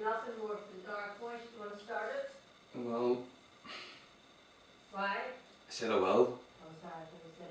nothing more for the dark voice. Do you want to start it? Well, Why? I said I will. Oh, sorry, I thought you said.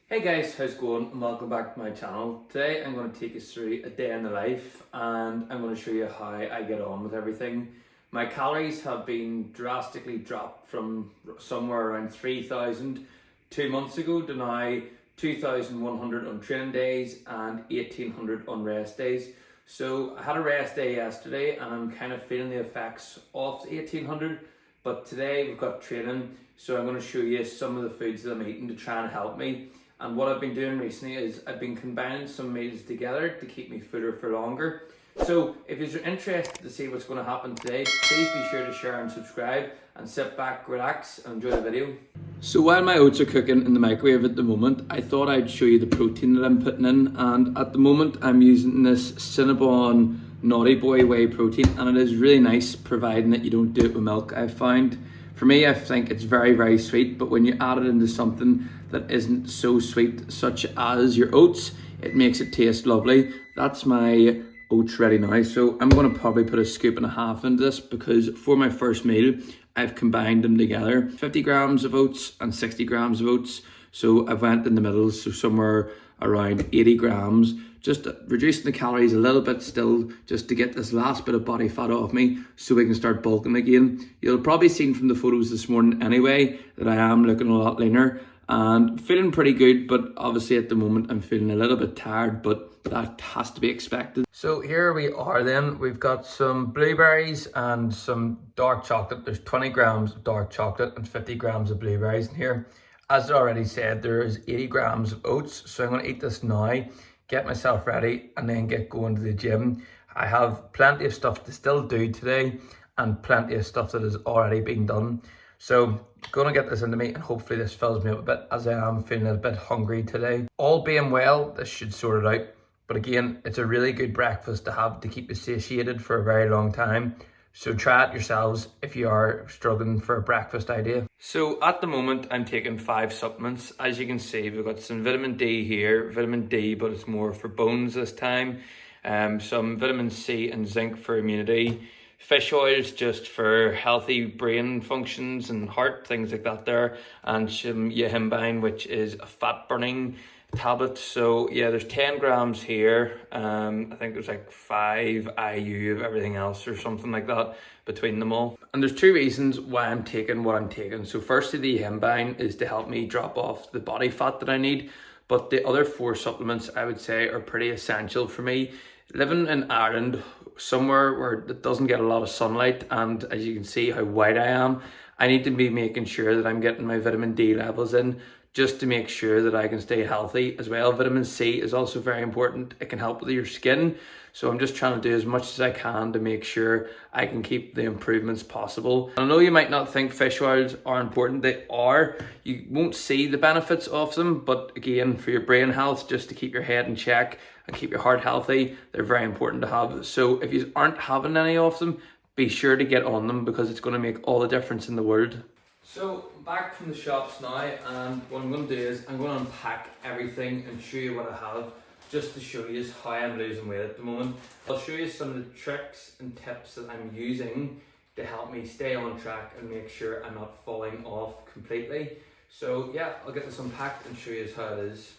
Hey guys, how's it going? And welcome back to my channel. Today I'm going to take us through a day in the life and I'm going to show you how I get on with everything. My calories have been drastically dropped from somewhere around 3,000 2 months ago to now 2,100 on training days and 1,800 on rest days. So I had a rest day yesterday and I'm kind of feeling the effects of the 1,800, but today we've got training, so I'm going to show you some of the foods that I'm eating to try and help me. And what I've been doing recently is I've been combining some meals together to keep me fuller for longer. So if you're interested to see what's going to happen today, please be sure to share and subscribe and sit back, relax and enjoy the video. So while my oats are cooking in the microwave at the moment, I thought I'd show you the protein that I'm putting in, and at the moment I'm using this Cinnabon Naughty Boy whey protein, and it is really nice providing that you don't do it with milk. I've found, for me, I think it's very sweet, but when you add it into something that isn't so sweet, such as your oats, it makes it taste lovely. That's my oats ready now, so I'm going to probably put a scoop and a half into this because for my first meal I've combined them together, 50 grams of oats and 60 grams of oats. So I've went in the middle, so somewhere around 80 grams, just reducing the calories a little bit still, just to get this last bit of body fat off me so we can start bulking again. You'll probably seen from the photos this morning anyway that I am looking a lot leaner and feeling pretty good, but obviously at the moment I'm feeling a little bit tired, but that has to be expected. So here we are then, we've got some blueberries and some dark chocolate. There's 20 grams of dark chocolate and 50 grams of blueberries in here. As I already said, there is 80 grams of oats, so I'm going to eat this now, get myself ready and then get going to the gym. I have plenty of stuff to still do today and plenty of stuff that has already been done. So going to get this into me and hopefully this fills me up a bit, as I am feeling a bit hungry today. All being well, this should sort it out. But again, it's a really good breakfast to have to keep you satiated for a very long time. So try it yourselves if you are struggling for a breakfast idea. So at the moment, I'm taking 5 supplements. As you can see, we've got some vitamin D here, vitamin D, but it's more for bones this time. Some vitamin C and zinc for immunity. Fish oils just for healthy brain functions and heart, things like that there. And some yohimbine, which is a fat burning tablet. So yeah, there's 10 grams here. I think there's like 5 IU of everything else or something like that between them all. And there's 2 reasons why I'm taking what I'm taking. So firstly, the yohimbine is to help me drop off the body fat that I need. But the other 4 supplements I would say are pretty essential for me. Living in Ireland, somewhere where it doesn't get a lot of sunlight, and as you can see how white I am, I need to be making sure that I'm getting my vitamin D levels in, just to make sure that I can stay healthy as well. Vitamin C is also very important. It can help with your skin. So I'm just trying to do as much as I can to make sure I can keep the improvements possible. I know you might not think fish oils are important. They are. You won't see the benefits of them, but again, for your brain health, just to keep your head in check and keep your heart healthy, they're very important to have. So if you aren't having any of them, be sure to get on them because it's going to make all the difference in the world. So back from the shops now, and what I'm going to do is I'm going to unpack everything and show you what I have, just to show you how I'm losing weight at the moment. I'll show you some of the tricks and tips that I'm using to help me stay on track and make sure I'm not falling off completely. So yeah, I'll get this unpacked and show you how it is.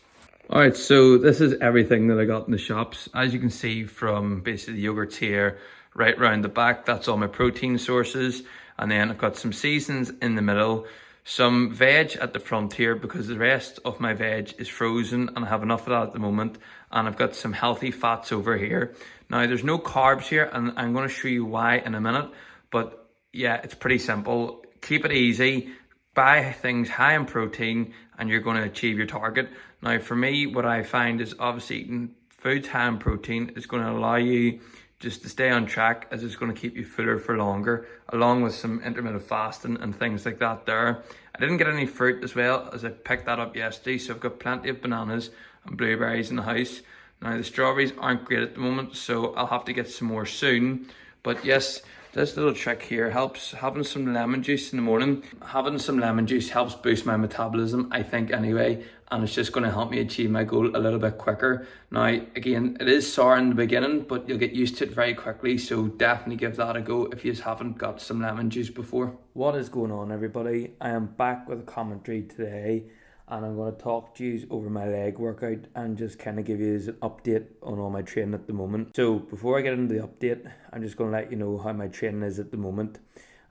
Alright, so this is everything that I got in the shops. As you can see from basically the yogurts here, right round the back, that's all my protein sources. And then I've got some seasons in the middle, some veg at the front here because the rest of my veg is frozen and I have enough of that at the moment. And I've got some healthy fats over here. Now there's no carbs here and I'm going to show you why in a minute. But yeah, it's pretty simple. Keep it easy, buy things high in protein and you're going to achieve your target. Now for me, what I find is obviously eating foods high in protein is going to allow you just to stay on track, as it's going to keep you fuller for longer, along with some intermittent fasting and things like that there. I didn't get any fruit as well, as I picked that up yesterday, so I've got plenty of bananas and blueberries in the house. Now the strawberries aren't great at the moment, so I'll have to get some more soon. But yes, this little trick here helps. Having some lemon juice in the morning. Having some lemon juice helps boost my metabolism, I think anyway. and it's just going to help me achieve my goal a little bit quicker. Now, again, it is sour in the beginning, but you'll get used to it very quickly, so definitely give that a go if you haven't got some lemon juice before. What is going on, everybody? I am back with a commentary today, and I'm going to talk to you over my leg workout and just kind of give you an update on all my training at the moment. So before I get into the update, I'm just going to let you know how my training is at the moment.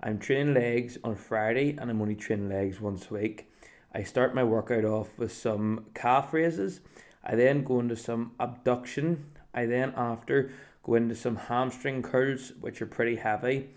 I'm training legs on Friday, and I'm only training legs once a week. I start my workout off with some calf raises. I then go into some abduction. I then after go into some hamstring curls, which are pretty heavy.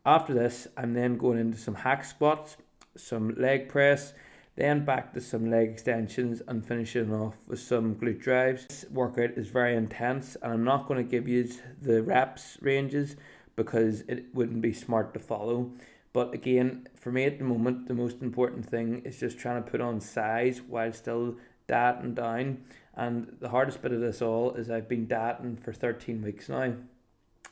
After this, I'm then going into some hack squats, some leg press, then back to some leg extensions and finishing off with some glute drives. This workout is very intense, and I'm not going to give you the reps ranges because it wouldn't be smart to follow. But again, for me at the moment, the most important thing is just trying to put on size while still dieting down. And the hardest bit of this all is I've been dieting for 13 weeks now.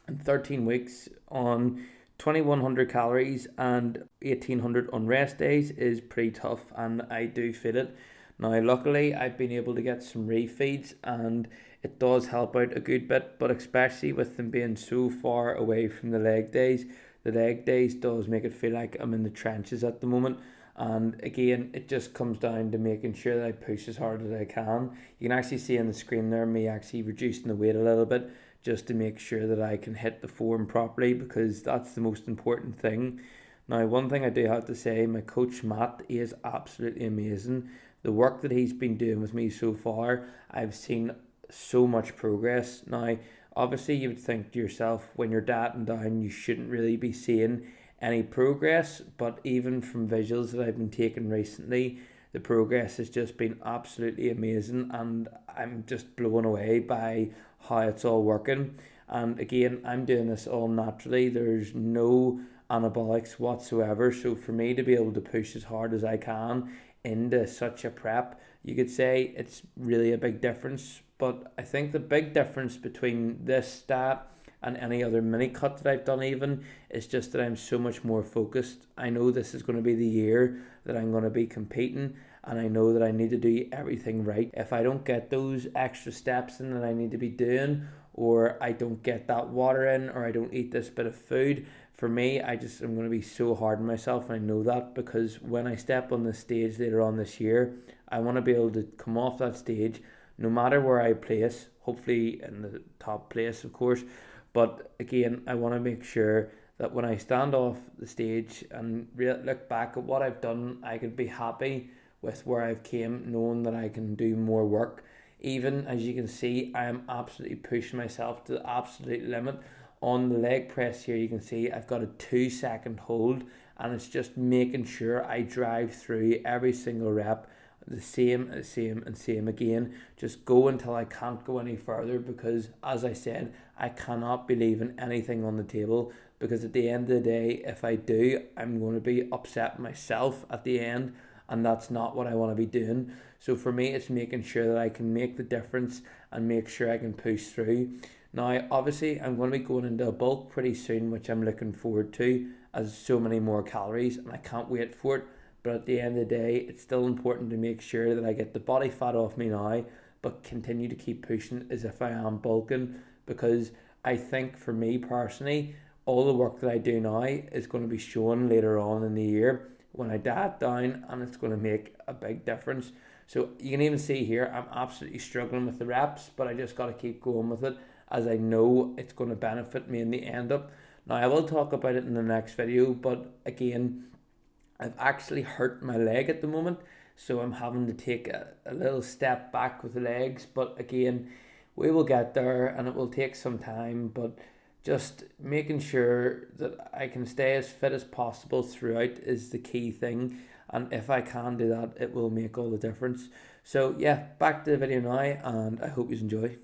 And 13 weeks on 2100 calories and 1800 on rest days is pretty tough, and I do feel it. Now, luckily, I've been able to get some refeeds, and it does help out a good bit, but especially with them being so far away from the leg days does make it feel like I'm in the trenches at the moment. And again, it just comes down to making sure that I push as hard as I can. You can actually see on the screen there me actually reducing the weight a little bit just to make sure that I can hit the form properly, because that's the most important thing. Now, one thing I do have to say, my coach Matt, he is absolutely amazing. The work that he's been doing with me so far, I've seen so much progress. Now, obviously, you would think to yourself, when you're dieting down, you shouldn't really be seeing any progress. But even from visuals that I've been taking recently, the progress has just been absolutely amazing. And I'm just blown away by how it's all working. And again, I'm doing this all naturally. There's no anabolics whatsoever. So for me to be able to push as hard as I can into such a prep, you could say it's really a big difference. But I think the big difference between this stat and any other mini cut that I've done even is just that I'm so much more focused. I know this is going to be the year that I'm going to be competing, and I know that I need to do everything right. If I don't get those extra steps in that I need to be doing, or I don't get that water in, or I don't eat this bit of food, for me, I'm going to be so hard on myself, and I know that, because when I step on the stage later on this year, I want to be able to come off that stage no matter where I place, hopefully in the top place, of course. But again, I want to make sure that when I stand off the stage and look back at what I've done, I can be happy with where I've came, knowing that I can do more work. Even as you can see, I am absolutely pushing myself to the absolute limit. On the leg press here, you can see I've got a 2-second hold, and it's just making sure I drive through every single rep the same again. Just go until I can't go any further, because as I said, I cannot be leaving anything on the table, because at the end of the day, if I do, I'm going to be upset myself at the end, and that's not what I want to be doing. So for me, it's making sure that I can make the difference and make sure I can push through. Now, obviously, I'm going to be going into a bulk pretty soon, which I'm looking forward to, as so many more calories, and I can't wait for it. But at the end of the day, it's still important to make sure that I get the body fat off me now, but continue to keep pushing as if I am bulking, because I think for me personally, all the work that I do now is going to be shown later on in the year when I diet down, and it's going to make a big difference. So you can even see here, I'm absolutely struggling with the reps, but I just got to keep going with it, as I know it's going to benefit me in the end up. Now, I will talk about it in the next video, but again, I've actually hurt my leg at the moment, so I'm having to take a little step back with the legs. But again, we will get there, and it will take some time, but just making sure that I can stay as fit as possible throughout is the key thing. And if I can do that, it will make all the difference. So yeah, back to the video now, and I hope you enjoy.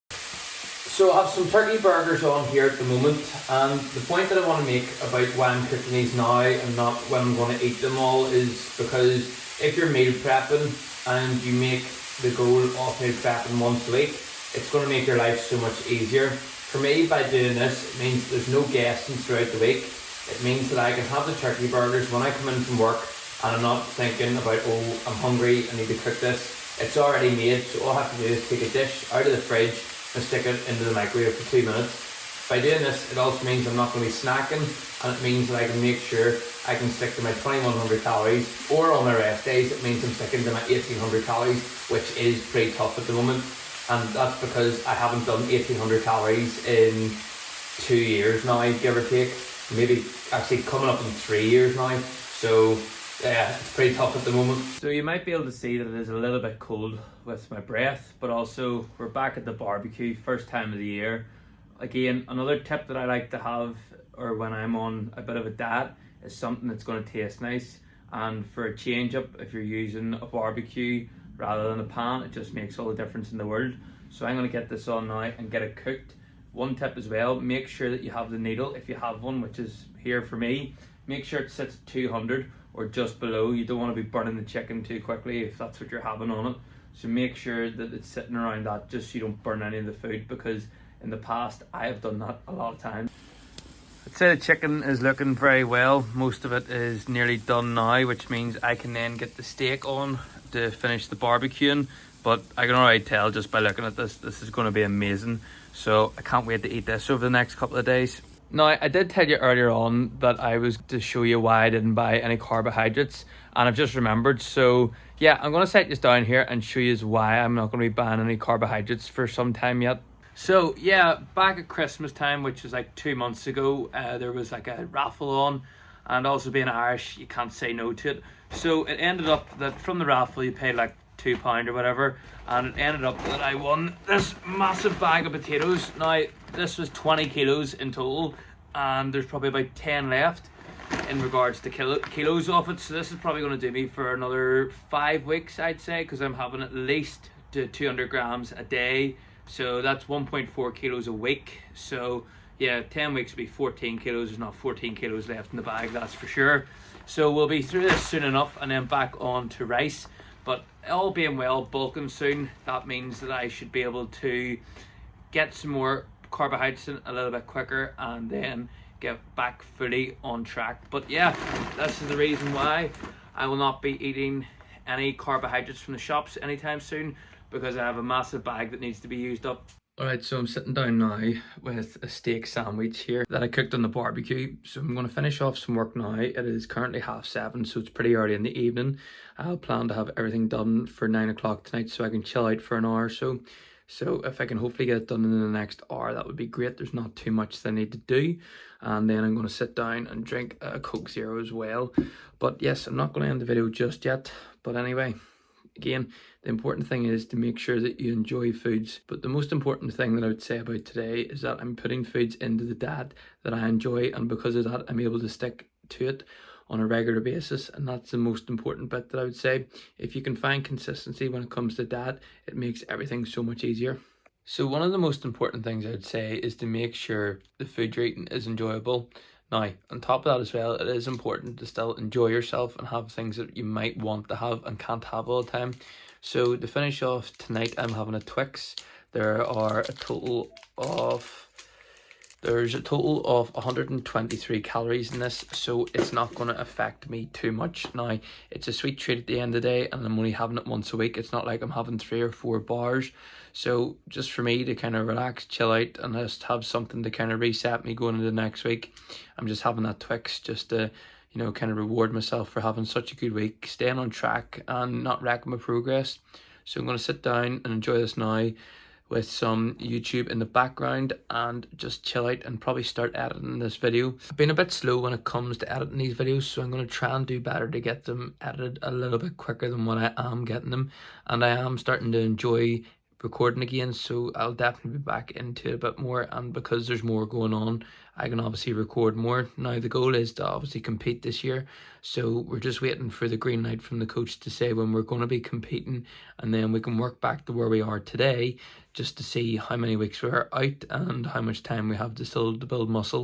So I have some turkey burgers on here at the moment, and the point that I want to make about why I'm cooking these now and not when I'm going to eat them all is because if you're meal prepping and you make the goal of meal prepping once a week, it's going to make your life so much easier. For me, by doing this, it means there's no guessing throughout the week. It means that I can have the turkey burgers when I come in from work, and I'm not thinking about, oh, I'm hungry, I need to cook this. It's already made, so all I have to do is take a dish out of the fridge and stick it into the microwave for 2 minutes. By doing this, it also means I'm not going to be snacking, and it means that I can make sure I can stick to my 2100 calories, or on my rest days it means I'm sticking to my 1800 calories, which is pretty tough at the moment. And that's because I haven't done 1800 calories in 2 years now, give or take. Maybe actually coming up in 3 years now. So yeah, it's pretty tough at the moment. So you might be able to see that it is a little bit cold with my breath, but also we're back at the barbecue, first time of the year. Again, another tip that I like to have, or when I'm on a bit of a diet, is something that's going to taste nice. And for a change up, if you're using a barbecue rather than a pan, it just makes all the difference in the world. So I'm going to get this on now and get it cooked. One tip as well, make sure that you have the needle, if you have one, which is here for me. Make sure it sits at 200 or just below. You don't want to be burning the chicken too quickly if that's what you're having on it. So make sure that it's sitting around that, just so you don't burn any of the food, because in the past I have done that a lot of times. I'd say the chicken is looking very well. Most of it is nearly done now, which means I can then get the steak on to finish the barbecuing. But I can already tell just by looking at this is going to be amazing. So I can't wait to eat this over the next couple of days. Now, I did tell you earlier on that I was to show you why I didn't buy any carbohydrates, and I've just remembered. So yeah, I'm going to set this down here and show you why I'm not going to be buying any carbohydrates for some time yet. So yeah, back at Christmas time, which was like 2 months ago, there was like a raffle on, and also being Irish, you can't say no to it. So it ended up that from the raffle you paid like £2 or whatever, and it ended up that I won this massive bag of potatoes. Now this was 20 kilos in total, and there's probably about 10 left in regards to kilos of it. So this is probably going to do me for another 5 weeks, I'd say, because I'm having at least 200 grams a day. So that's 1.4 kilos a week. So yeah, 10 weeks would be 14 kilos. There's not 14 kilos left in the bag, that's for sure. So we'll be through this soon enough and then back on to rice. But all being well, bulking soon, that means that I should be able to get some more carbohydrates in a little bit quicker and then get back fully on track. But yeah, this is the reason why I will not be eating any carbohydrates from the shops anytime soon, because I have a massive bag that needs to be used up. Alright, so I'm sitting down now with a steak sandwich here that I cooked on the barbecue. So I'm going to finish off some work now. It is currently 7:30, so it's pretty early in the evening. I'll plan to have everything done for 9 o'clock tonight so I can chill out for an hour or so. So if I can hopefully get it done in the next hour, that would be great. There's not too much that I need to do. And then I'm going to sit down and drink a Coke Zero as well. But yes, I'm not going to end the video just yet. But anyway, again, the important thing is to make sure that you enjoy foods. But the most important thing that I would say about today is that I'm putting foods into the diet that I enjoy, and because of that I'm able to stick to it on a regular basis, and that's the most important bit that I would say. If you can find consistency when it comes to diet, it makes everything so much easier. So one of the most important things I would say is to make sure the food you're eating is enjoyable. Now, on top of that as well, it is important to still enjoy yourself and have things that you might want to have and can't have all the time. So to finish off tonight, I'm having a Twix. There's a total of 123 calories in this, so it's not going to affect me too much. Now, it's a sweet treat at the end of the day, and I'm only having it once a week. It's not like I'm having 3 or 4 bars. So just for me to kind of relax, chill out, and just have something to kind of reset me going into next week, I'm just having that Twix just to, you know, kind of reward myself for having such a good week, staying on track and not wrecking my progress. So I'm going to sit down and enjoy this now with some YouTube in the background and just chill out and probably start editing this video. I've been a bit slow when it comes to editing these videos, so I'm going to try and do better to get them edited a little bit quicker than what I am getting them. And I am starting to enjoy recording again, so I'll definitely be back into it a bit more, and because there's more going on, I can obviously record more. Now the goal is to obviously compete this year, so we're just waiting for the green light from the coach to say when we're going to be competing, and then we can work back to where we are today just to see how many weeks we're out and how much time we have to still to build muscle.